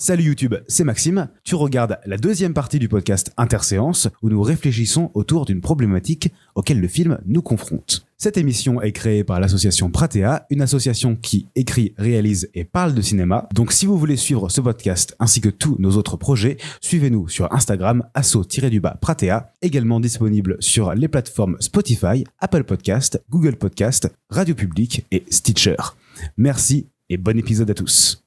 Salut YouTube, c'est Maxime. Tu regardes la deuxième partie du podcast Interséance où nous réfléchissons autour d'une problématique auquel le film nous confronte. Cette émission est créée par l'association Pratea, une association qui écrit, réalise et parle de cinéma. Donc si vous voulez suivre ce podcast ainsi que tous nos autres projets, suivez-nous sur Instagram asso-Pratea, également disponible sur les plateformes Spotify, Apple Podcast, Google Podcast, Radio Public et Stitcher. Merci et bon épisode à tous.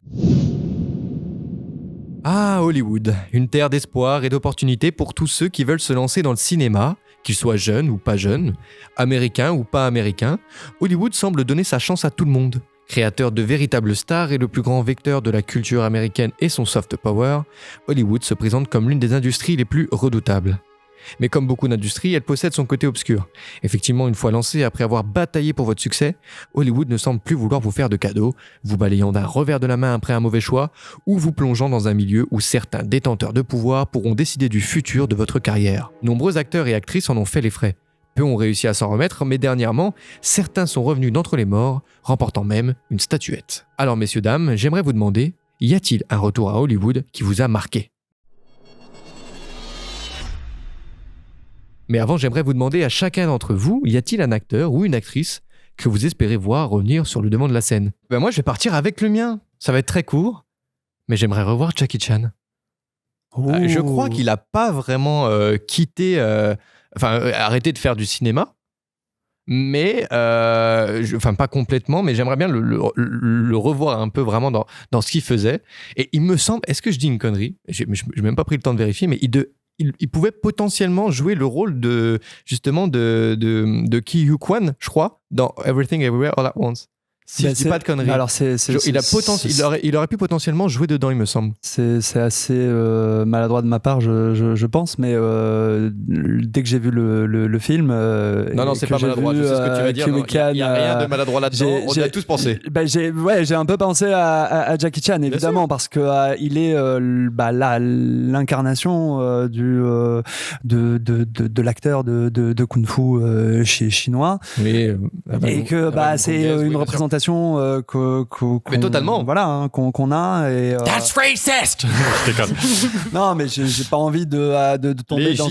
Ah, Hollywood, une terre d'espoir et d'opportunités pour tous ceux qui veulent se lancer dans le cinéma, qu'ils soient jeunes ou pas jeunes, américains ou pas américains. Hollywood semble donner sa chance à tout le monde. Créateur de véritables stars et le plus grand vecteur de la culture américaine et son soft power, Hollywood se présente comme l'une des industries les plus redoutables. Mais comme beaucoup d'industries, elle possède son côté obscur. Effectivement, une fois lancée, après avoir bataillé pour votre succès, Hollywood ne semble plus vouloir vous faire de cadeaux, vous balayant d'un revers de la main après un mauvais choix, ou vous plongeant dans un milieu où certains détenteurs de pouvoir pourront décider du futur de votre carrière. Nombreux acteurs et actrices en ont fait les frais. Peu ont réussi à s'en remettre, mais dernièrement, certains sont revenus d'entre les morts, remportant même une statuette. Alors messieurs, dames, j'aimerais vous demander, y a-t-il un retour à Hollywood qui vous a marqué ? Mais avant, j'aimerais vous demander à chacun d'entre vous, y a-t-il un acteur ou une actrice que vous espérez voir revenir sur le devant de la scène ? Moi, je vais partir avec le mien. Ça va être très court, mais j'aimerais revoir Jackie Chan. Je crois qu'il n'a pas vraiment arrêté de faire du cinéma, mais pas complètement, mais j'aimerais bien le revoir un peu vraiment dans ce qu'il faisait. Et il me semble, est-ce que je dis une connerie ? Je n'ai même pas pris le temps de vérifier, mais il pouvait potentiellement jouer le rôle de Ki-Hu Kwan, je crois, dans Everything Everywhere All at Once. Si je dis pas de conneries. Alors il aurait pu potentiellement jouer dedans, il me semble. C'est assez maladroit de ma part, je pense, mais dès que j'ai vu le film... non, c'est pas maladroit, je sais ce que tu vas dire. Il n'y a rien de maladroit là-dedans, on y a tous pensé. J'ai un peu pensé à Jackie Chan, évidemment, parce que il est l'incarnation de l'acteur de Kung Fu chinois. Oui, et que c'est une représentation mais totalement, voilà, qu'on a et That's racist. Non, mais j'ai pas envie de tomber dans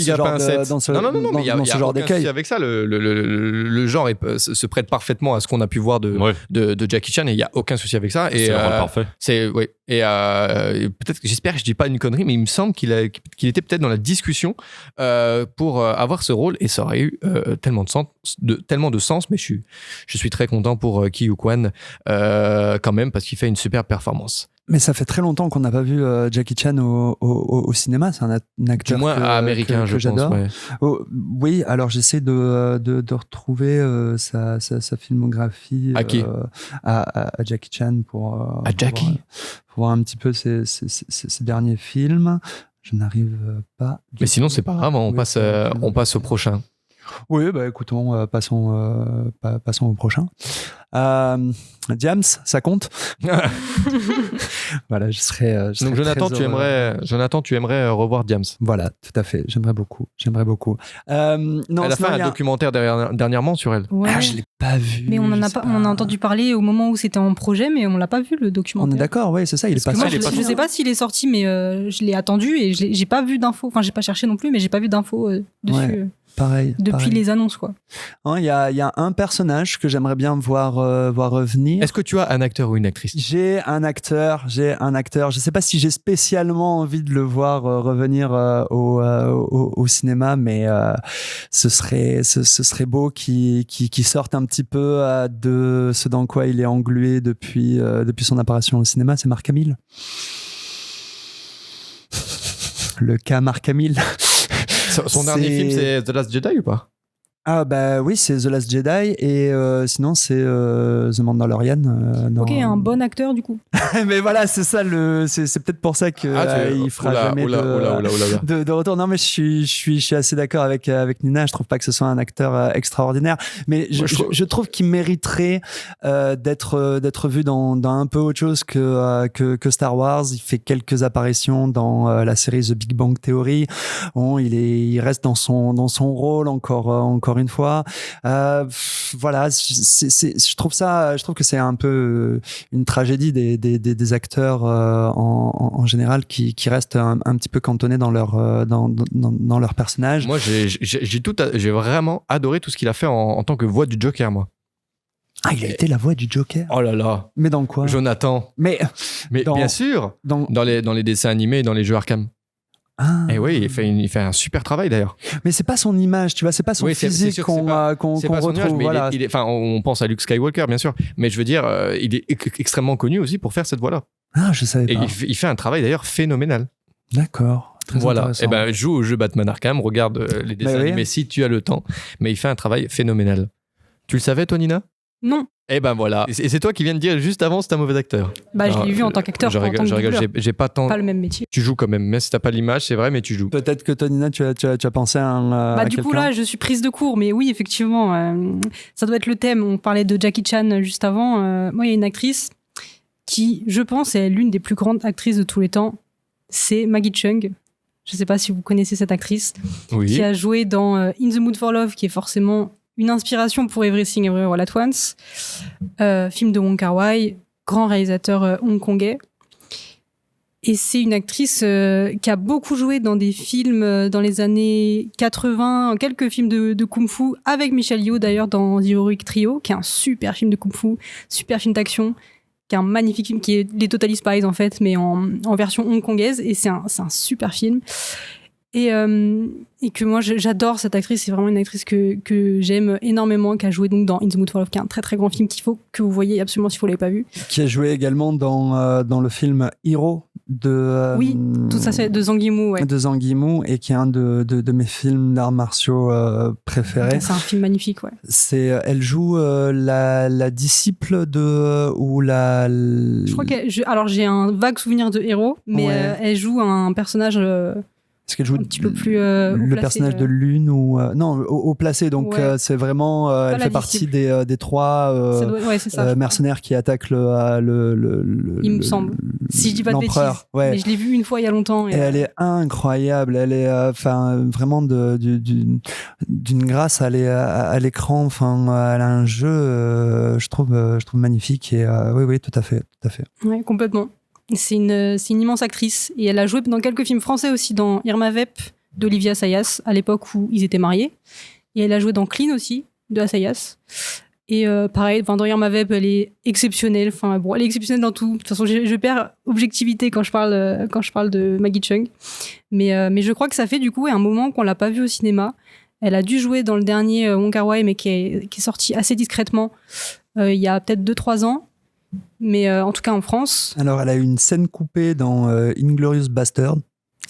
ce genre d'écueil. Avec ça, le genre se prête parfaitement à ce qu'on a pu voir de Jackie Chan et il y a aucun souci avec ça. Et c'est un rôle parfait. Peut-être, j'espère que je dis pas une connerie, mais il me semble qu'il était peut-être dans la discussion pour avoir ce rôle et ça aurait eu tellement de sens. Mais je suis très content pour Ki-Hu Kwan quand même parce qu'il fait une super performance. Mais ça fait très longtemps qu'on n'a pas vu Jackie Chan au cinéma. C'est un acteur du moins américain, je j'adore. pense. Ouais. Oui, alors j'essaie de retrouver sa filmographie à Jackie Chan pour voir un petit peu ses derniers films. Je n'arrive pas. Mais sinon, c'est pas grave. On passe au prochain. Oui, écoutons, passons au prochain. Diams, ça compte. Voilà, je serais donc Jonathan, tu aimerais revoir Diams. Voilà, tout à fait. J'aimerais beaucoup. Elle a fait un documentaire dernièrement sur elle. Ouais. Je l'ai pas vu. Mais on a entendu parler au moment où c'était en projet, mais on l'a pas vu le documentaire. On est d'accord, oui, c'est ça. Il est passé. Je sais pas s'il est sorti, mais je l'ai attendu et j'ai pas vu d'infos. Enfin, j'ai pas cherché non plus, mais j'ai pas vu d'infos dessus. Ouais. Pareil. Depuis les annonces, quoi. Il y a un personnage que j'aimerais bien voir revenir. Est-ce que tu as un acteur ou une actrice ? J'ai un acteur. Je sais pas si j'ai spécialement envie de le voir revenir au cinéma, mais ce serait beau qu'il sorte un petit peu de ce dans quoi il est englué depuis son apparition au cinéma. C'est Mark Hamill. Le cas Mark Hamill. Son dernier film, c'est The Last Jedi ou pas ? Ah bah oui, c'est The Last Jedi et sinon c'est The Mandalorian. Ok, un bon acteur du coup. Mais voilà, c'est ça c'est peut-être pour ça que il fera jamais de retour. Non mais je suis assez d'accord avec Nina. Je trouve pas que ce soit un acteur extraordinaire, mais je trouve qu'il mériterait d'être vu dans un peu autre chose que Star Wars. Il fait quelques apparitions dans la série The Big Bang Theory. Bon, il reste dans son rôle encore encore une fois. Voilà, je trouve que c'est un peu une tragédie des acteurs en général qui restent un petit peu cantonnés dans leur personnage. Moi, j'ai vraiment adoré tout ce qu'il a fait en tant que voix du Joker, moi. Ah, il a été la voix du Joker. Oh là là. Mais dans quoi? Jonathan. Mais bien sûr, dans les dessins animés et dans les jeux Arkham. Ah. Et oui, il fait un super travail d'ailleurs. Mais c'est pas son image, tu vois, c'est pas son physique qu'on retrouve. Voilà. On pense à Luke Skywalker, bien sûr, mais je veux dire, il est extrêmement connu aussi pour faire cette voix-là. Ah, je savais pas. Et il fait un travail d'ailleurs phénoménal. D'accord. Très voilà. Et ben, joue au jeu Batman Arkham, regarde les dessins animés si tu as le temps, mais il fait un travail phénoménal. Tu le savais, toi, Nina? Non. Et ben voilà. Et c'est toi qui viens de dire juste avant c'est un mauvais acteur. Bah, je l'ai vu en tant qu'acteur. Je rigole, j'ai pas tant. Pas le même métier. Tu joues quand même, même si t'as pas l'image, c'est vrai, mais tu joues. Peut-être que toi, Nina, tu as pensé à un. Bah, du coup, là, je suis prise de court, mais oui, effectivement, ça doit être le thème. On parlait de Jackie Chan juste avant. Moi, il y a une actrice qui, je pense, est l'une des plus grandes actrices de tous les temps. C'est Maggie Cheung. Je sais pas si vous connaissez cette actrice. Oui. Qui a joué dans In the Mood for Love, qui est forcément une inspiration pour Everything Everywhere All at Once, film de Wong Kar-wai, grand réalisateur hongkongais. Et c'est une actrice qui a beaucoup joué dans des films dans les années 80, quelques films de kung-fu, avec Michelle Yeoh d'ailleurs dans The Heroic Trio, qui est un super film de kung-fu, super film d'action, qui est un magnifique film, qui est les Totally Spies en fait, mais en version hongkongaise, et c'est un super film. Et que moi j'adore cette actrice, c'est vraiment une actrice que j'aime énormément, qui a joué donc dans In the Mood for Love, qui est un très très grand film qu'il faut que vous voyez absolument si vous l'avez pas vu. Qui a joué également dans le film Hero de oui, tout ça c'est de Zhang Yimou, ouais. De Zhang Yimou, et qui est un de mes films d'arts martiaux préférés. C'est un film magnifique, ouais. Elle joue la disciple de ou la. Je crois alors j'ai un vague souvenir de Hero, mais elle joue un personnage. Est-ce qu'elle joue un petit peu plus le personnage de Lune ou non au placé, donc c'est vraiment elle fait partie des trois mercenaires qui attaquent le il me semble, si je dis pas de bêtises, mais je l'ai vu une fois il y a longtemps et elle est incroyable, elle est vraiment d'une grâce à l'écran, elle a un jeu je trouve magnifique, et oui tout à fait ouais, complètement. C'est une immense actrice, et elle a joué dans quelques films français aussi, dans Irma Vep d'Olivia Assayas à l'époque où ils étaient mariés, et elle a joué dans Clean aussi de Assayas, et pareil, dans Irma Vep elle est exceptionnelle, elle est exceptionnelle dans tout. De toute façon je perds objectivité quand je parle de Maggie Cheung, mais je crois que ça fait du coup un moment qu'on l'a pas vue au cinéma. Elle a dû jouer dans le dernier Wong Kar-wai, mais qui est sorti assez discrètement il y a peut-être 2-3 ans. Mais en tout cas en France. Alors elle a eu une scène coupée dans Inglourious Basterds.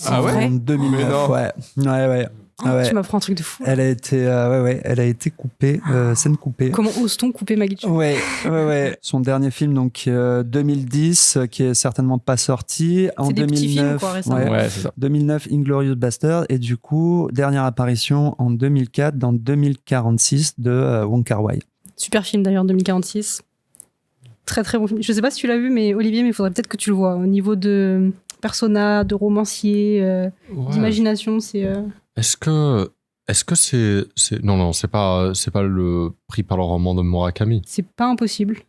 Ah ouais, en 2009. Ouais. Tu m'apprends un truc de fou. Elle a été, elle a été coupée, scène coupée. Comment ose-t-on couper Maggie Cheung ? Ouais. Son dernier film, donc 2010, qui est certainement pas sorti. En 2009, quoi, récemment. Ouais, c'est ça. 2009, Inglourious Basterds, et du coup dernière apparition en 2004 dans 2046 de Wong Kar-wai. Super film d'ailleurs, 2046. Très très bon film. Je sais pas si tu l'as vu, mais Olivier, mais il faudrait peut-être que tu le vois. Au niveau de persona, de romancier, d'imagination, c'est. Est-ce que c'est non, c'est pas le prix par le roman de Murakami. C'est pas impossible.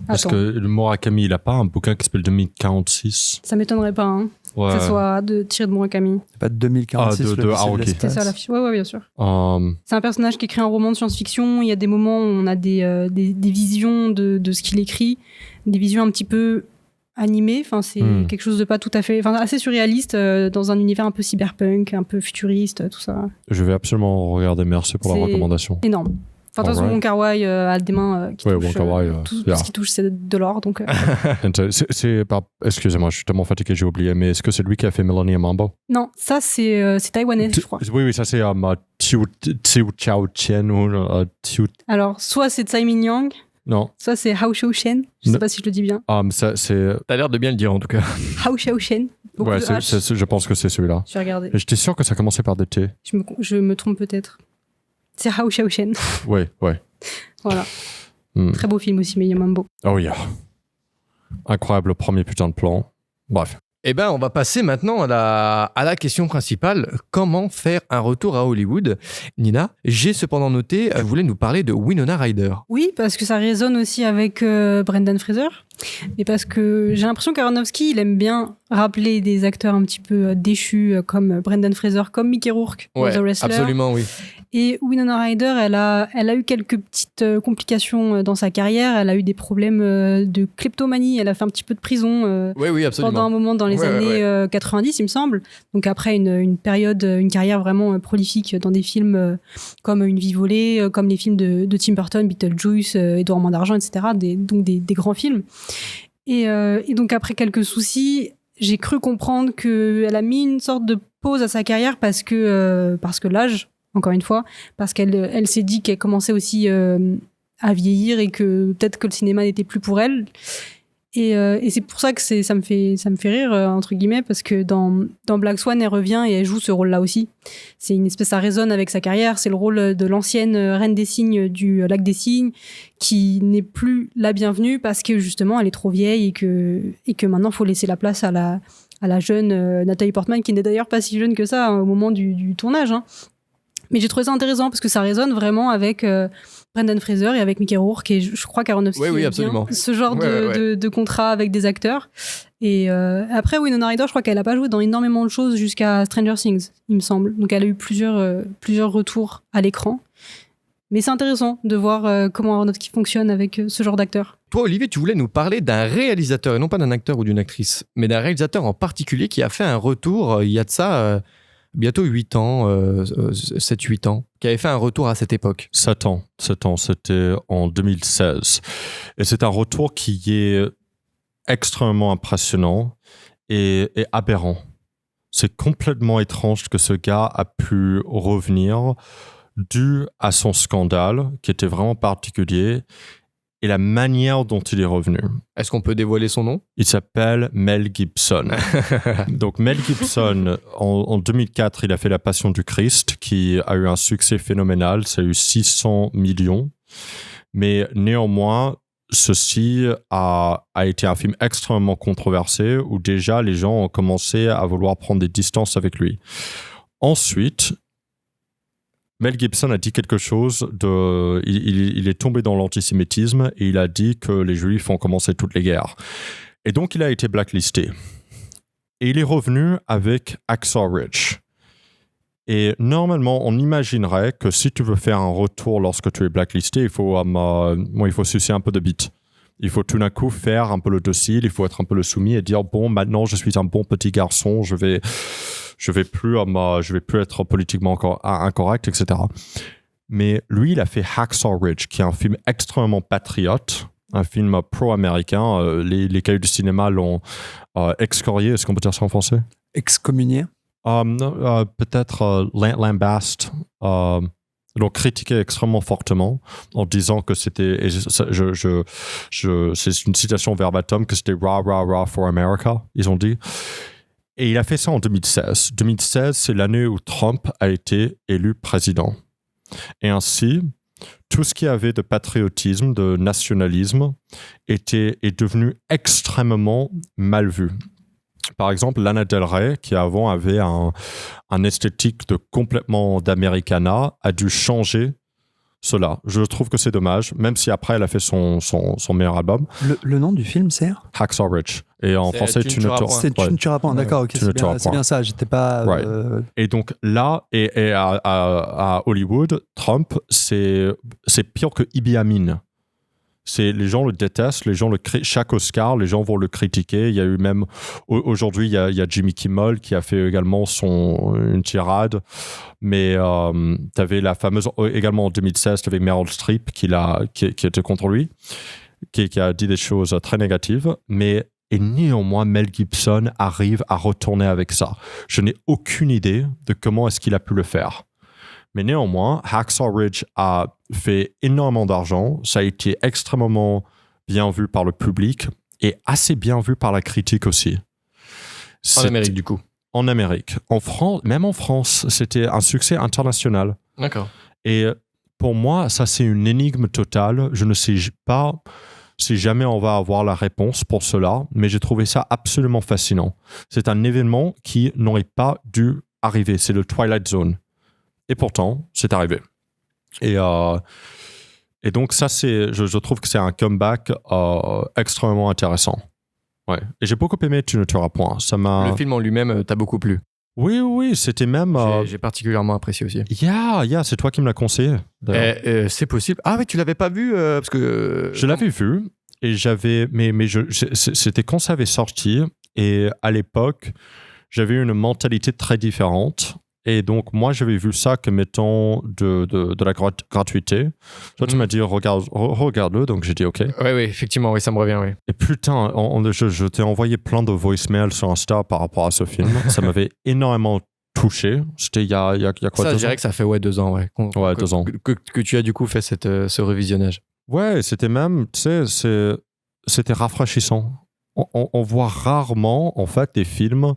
Parce que le Murakami, il a pas un bouquin qui s'appelle 2046. Ça m'étonnerait pas, hein. Que ça soit tiré de Murakami. C'est pas de 2046. ok. C'est ça l'affiche. Ouais, bien sûr. C'est un personnage qui écrit un roman de science-fiction. Il y a des moments où on a des visions de ce qu'il écrit, des visions un petit peu animées. C'est quelque chose de pas tout à fait, assez surréaliste, dans un univers un peu cyberpunk, un peu futuriste, tout ça. Je vais absolument regarder. Merci pour la recommandation. Énorme. De toute façon, Wong Kar-wai a des mains qui touchent. Wong Kar-wai, tout ce qui touche, c'est de l'or. Donc, excusez-moi, je suis tellement fatigué, j'ai oublié, mais est-ce que c'est lui qui a fait Millennium Mambo? Non, ça, c'est taïwanais, je crois. Oui, ça, c'est Xiu Chao Chen ou Xiu... Alors, soit c'est Tsai Ming-liang, non. Soit c'est Hao Xiao-shen. Je sais pas si je le dis bien. Ça, c'est... T'as l'air de bien le dire, en tout cas. Hao Xiao-shen. Ouais, je pense que c'est celui-là. Je vais regarder. J'étais sûr que ça commençait par des T. Je me trompe peut-être. C'est Hao Xiao-shen. Ouais. Voilà. Très beau film aussi, Millennium Mambo. Oh yeah. Incroyable premier putain de plan. Bref. Eh ben, on va passer maintenant à la question principale. Comment faire un retour à Hollywood? Nina, j'ai cependant noté, vous voulez nous parler de Winona Ryder. Oui, parce que ça résonne aussi avec Brendan Fraser. Et parce que j'ai l'impression qu'Aronofsky, il aime bien rappeler des acteurs un petit peu déchus comme Brendan Fraser, comme Mickey Rourke dans The Wrestler. Absolument, oui. Et Winona Ryder, elle a eu quelques petites complications dans sa carrière. Elle a eu des problèmes de kleptomanie. Elle a fait un petit peu de prison oui, absolument. pendant un moment dans les années 90, il me semble. Donc après une carrière vraiment prolifique dans des films comme Une vie volée, comme les films de Tim Burton, Beetlejuice, Édouard Main d'argent, etc. Donc des grands films. Et donc après quelques soucis, j'ai cru comprendre qu'elle a mis une sorte de pause à sa carrière parce que l'âge, encore une fois, parce qu'elle s'est dit qu'elle commençait aussi à vieillir et que peut-être que le cinéma n'était plus pour elle. Et c'est pour ça que ça me fait rire, entre guillemets, parce que dans Black Swan, elle revient et elle joue ce rôle-là aussi. C'est une espèce, ça résonne avec sa carrière. C'est le rôle de l'ancienne reine des cygnes du Lac des Cygnes qui n'est plus la bienvenue parce que justement, elle est trop vieille et que maintenant, il faut laisser la place à la jeune Nathalie Portman, qui n'est d'ailleurs pas si jeune que ça au moment du tournage, hein. Mais j'ai trouvé ça intéressant parce que ça résonne vraiment avec Brendan Fraser et avec Mickey Rourke, et je crois qu'Aronofsky oui, absolument. Ce genre de contrat avec des acteurs. Et après, Winona Ryder, je crois qu'elle n'a pas joué dans énormément de choses jusqu'à Stranger Things, il me semble. Donc elle a eu plusieurs retours à l'écran. Mais c'est intéressant de voir comment Aronofsky fonctionne avec ce genre d'acteur. Toi, Olivier, tu voulais nous parler d'un réalisateur, et non pas d'un acteur ou d'une actrice, mais d'un réalisateur en particulier qui a fait un retour, il y a de ça... bientôt 8 ans, 7-8 ans, qui avait fait un retour à cette époque. 7 ans, c'était en 2016. Et c'est un retour qui est extrêmement impressionnant et aberrant. C'est complètement étrange que ce gars a pu revenir dû à son scandale, qui était vraiment particulier, et la manière dont il est revenu. Est-ce qu'on peut dévoiler son nom? Il s'appelle Mel Gibson. Donc Mel Gibson, en 2004, il a fait La Passion du Christ, qui a eu un succès phénoménal. Ça a eu 600 millions. Mais néanmoins, ceci a été un film extrêmement controversé, où déjà les gens ont commencé à vouloir prendre des distances avec lui. Ensuite, Mel Gibson a dit quelque chose il est tombé dans l'antisémitisme et il a dit que les Juifs ont commencé toutes les guerres. Et donc, il a été blacklisté. Et il est revenu avec Hacksaw Ridge. Et normalement, on imaginerait que si tu veux faire un retour lorsque tu es blacklisté, il faut sucer un peu de bite. Il faut tout d'un coup faire un peu le docile, il faut être un peu le soumis et dire, bon, maintenant, je suis un bon petit garçon, je vais plus être politiquement incorrect, etc. Mais lui, il a fait Hacksaw Ridge, qui est un film extrêmement patriote, un film pro-américain. Les cahiers du cinéma l'ont excorié. Est-ce qu'on peut dire ça en français? Excommunié? Peut-être lambast. Donc critiqué extrêmement fortement en disant que c'était, c'est une citation verbatim, que c'était rah, rah, rah for America, ils ont dit. Et il a fait ça en 2016. 2016, c'est l'année où Trump a été élu président. Et ainsi, tout ce qui avait de patriotisme, de nationalisme, est devenu extrêmement mal vu. Par exemple, Lana Del Rey, qui avant avait un esthétique complètement d'Americana, a dû changer cela. Je trouve que c'est dommage, même si après elle a fait son meilleur album. Le nom du film, c'est Hacksaw Ridge. Et en français, Tu ne tueras point. D'accord, ok, c'est bien ça. J'étais pas. Right. Et donc là, et à Hollywood, Trump, c'est pire que Idi Amin. Les gens le détestent, les gens chaque Oscar, les gens vont le critiquer. Il y a eu même aujourd'hui, il y a Jimmy Kimmel qui a fait également une tirade. Mais tu avais la fameuse également en 2016, tu avais Meryl Streep qui était contre lui, qui a dit des choses très négatives. Et néanmoins, Mel Gibson arrive à retourner avec ça. Je n'ai aucune idée de comment est-ce qu'il a pu le faire. Mais néanmoins, Hacksaw Ridge a fait énormément d'argent. Ça a été extrêmement bien vu par le public et assez bien vu par la critique aussi. En Amérique, du coup. En Amérique. En France, même en France, c'était un succès international. D'accord. Et pour moi, ça, c'est une énigme totale. Je ne sais pas si jamais on va avoir la réponse pour cela, mais j'ai trouvé ça absolument fascinant. C'est un événement qui n'aurait pas dû arriver, c'est le Twilight Zone. Et pourtant, c'est arrivé. Et donc ça, je trouve que c'est un comeback extrêmement intéressant. Ouais. Et j'ai beaucoup aimé Tu ne tueras point. Le film en lui-même t'a beaucoup plu. Oui, c'était même... J'ai particulièrement apprécié aussi. C'est toi qui me l'as conseillé. C'est possible. Ah oui, tu l'avais pas vu parce que... Je l'avais vu et j'avais... Mais c'était quand ça avait sorti et à l'époque, j'avais une mentalité très différente. Et donc, moi, j'avais vu ça comme étant de la gratuité. Toi, tu m'as dit, regarde-le. Donc, j'ai dit, OK. Oui, effectivement, oui, ça me revient, oui. Et putain, je t'ai envoyé plein de voicemails sur Insta par rapport à ce film. Ça m'avait énormément touché. C'était il y a quoi, ça, je dirais que ça fait 2 ans, ouais. 2 ans. Que tu as du coup fait ce revisionnage. Ouais, c'était même, tu sais, c'était rafraîchissant. On voit rarement, en fait, des films...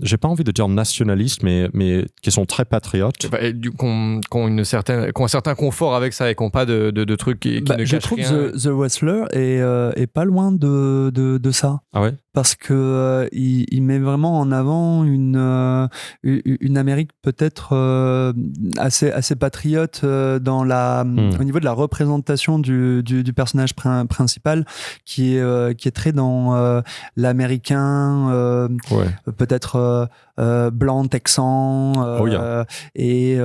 j'ai pas envie de dire nationalistes, mais qui sont très patriotes. Qu'on ont un certain confort avec ça et qui n'ont pas de trucs qui ne cachent rien. Je trouve The Wrestler est pas loin de ça. Ah ouais? Parce que il met vraiment en avant une Amérique peut-être assez patriote dans au niveau de la représentation du personnage principal qui est très dans l'américain peut-être blanc texan et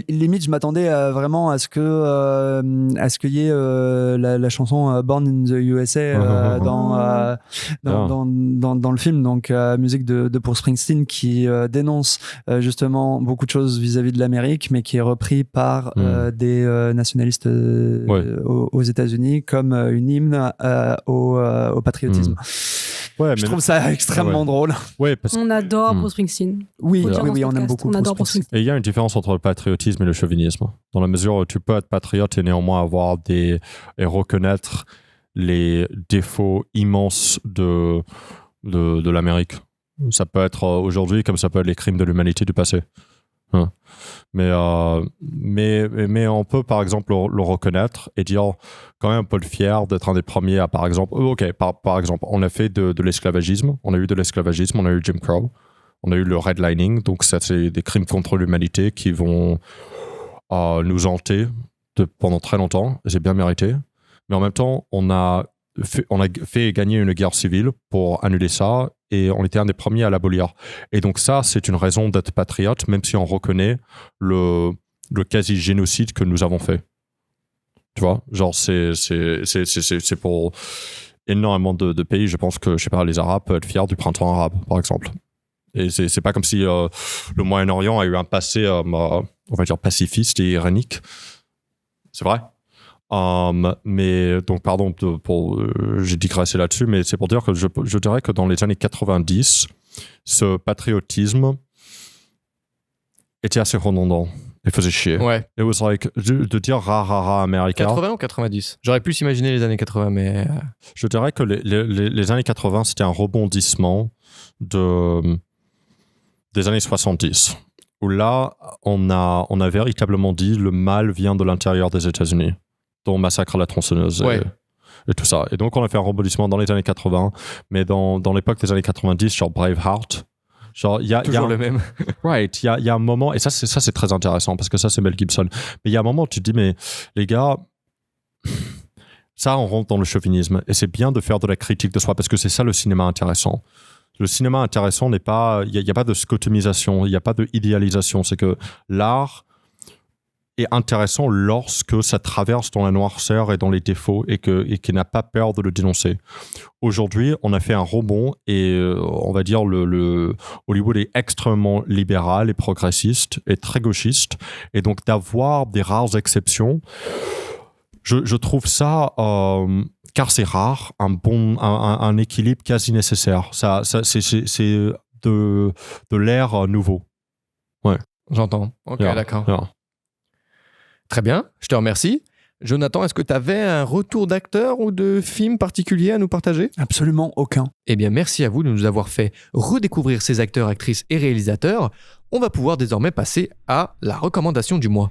limite je m'attendais vraiment à ce qu'il y ait la chanson Born in the USA dans le film, donc musique de Bruce Springsteen qui dénonce justement beaucoup de choses vis-à-vis de l'Amérique, mais qui est repris par des nationalistes aux États-Unis comme une hymne au patriotisme. Je trouve ça extrêmement drôle. Ouais, parce on adore Bruce Springsteen. Oui, on aime beaucoup. On adore Bruce Springsteen. Et il y a une différence entre le patriotisme et le chauvinisme. Dans la mesure où tu peux être patriote et néanmoins avoir et reconnaître les défauts immenses de l'Amérique. Ça peut être aujourd'hui comme ça peut être les crimes de l'humanité du passé. Hein. Mais on peut par exemple le reconnaître et dire quand même un peu fier d'être un des premiers à par exemple par exemple on a fait de l'esclavagisme, on a eu de l'esclavagisme, on a eu Jim Crow, on a eu le redlining, donc ça c'est des crimes contre l'humanité qui vont nous hanter pendant très longtemps et c'est bien mérité, mais en même temps on a fait gagner une guerre civile pour annuler ça et on était un des premiers à l'abolir. Et donc ça, c'est une raison d'être patriote, même si on reconnaît le quasi-génocide que nous avons fait. Tu vois, genre c'est pour énormément de pays. Je pense que, je sais pas, les Arabes peuvent être fiers du printemps arabe, par exemple. Et c'est pas comme si le Moyen-Orient a eu un passé, on va dire, pacifiste et irénique. C'est vrai. Mais donc pardon j'ai digressé là-dessus, mais c'est pour dire que je dirais que dans les années 90 ce patriotisme était assez redondant et faisait chier. Ouais. It was like de dire rah américain. 80 ou 90? J'aurais pu s'imaginer les années 80, mais je dirais que les années 80 c'était un rebondissement des années 70 où là on a véritablement dit le mal vient de l'intérieur des États-Unis. Dont Massacre à la tronçonneuse et tout ça. Et donc, on a fait un rebondissement dans les années 80, mais dans l'époque des annes 90, genre Braveheart, genre, il y a le même. Right, il y a un moment, et ça c'est très intéressant, parce que ça, c'est Mel Gibson. Mais il y a un moment où tu te dis, mais les gars, ça, on rentre dans le chauvinisme, et c'est bien de faire de la critique de soi, parce que c'est ça le cinéma intéressant. Le cinéma intéressant n'est pas, il n'y a pas de scotomisation, il n'y a pas de idéalisation, c'est que l'art est intéressant lorsque ça traverse dans la noirceur et dans les défauts et qui n'a pas peur de le dénoncer. Aujourd'hui, on a fait un rebond et on va dire le Hollywood est extrêmement libéral et progressiste et très gauchiste, et donc d'avoir des rares exceptions, je trouve ça car c'est rare, un équilibre quasi nécessaire. Ça c'est de l'ère nouveau. Ouais. J'entends. Ok, d'accord. Yeah. Très bien, je te remercie. Jonathan, est-ce que tu avais un retour d'acteur ou de film particulier à nous partager? Absolument aucun. Eh bien, merci à vous de nous avoir fait redécouvrir ces acteurs, actrices et réalisateurs. On va pouvoir désormais passer à la recommandation du mois.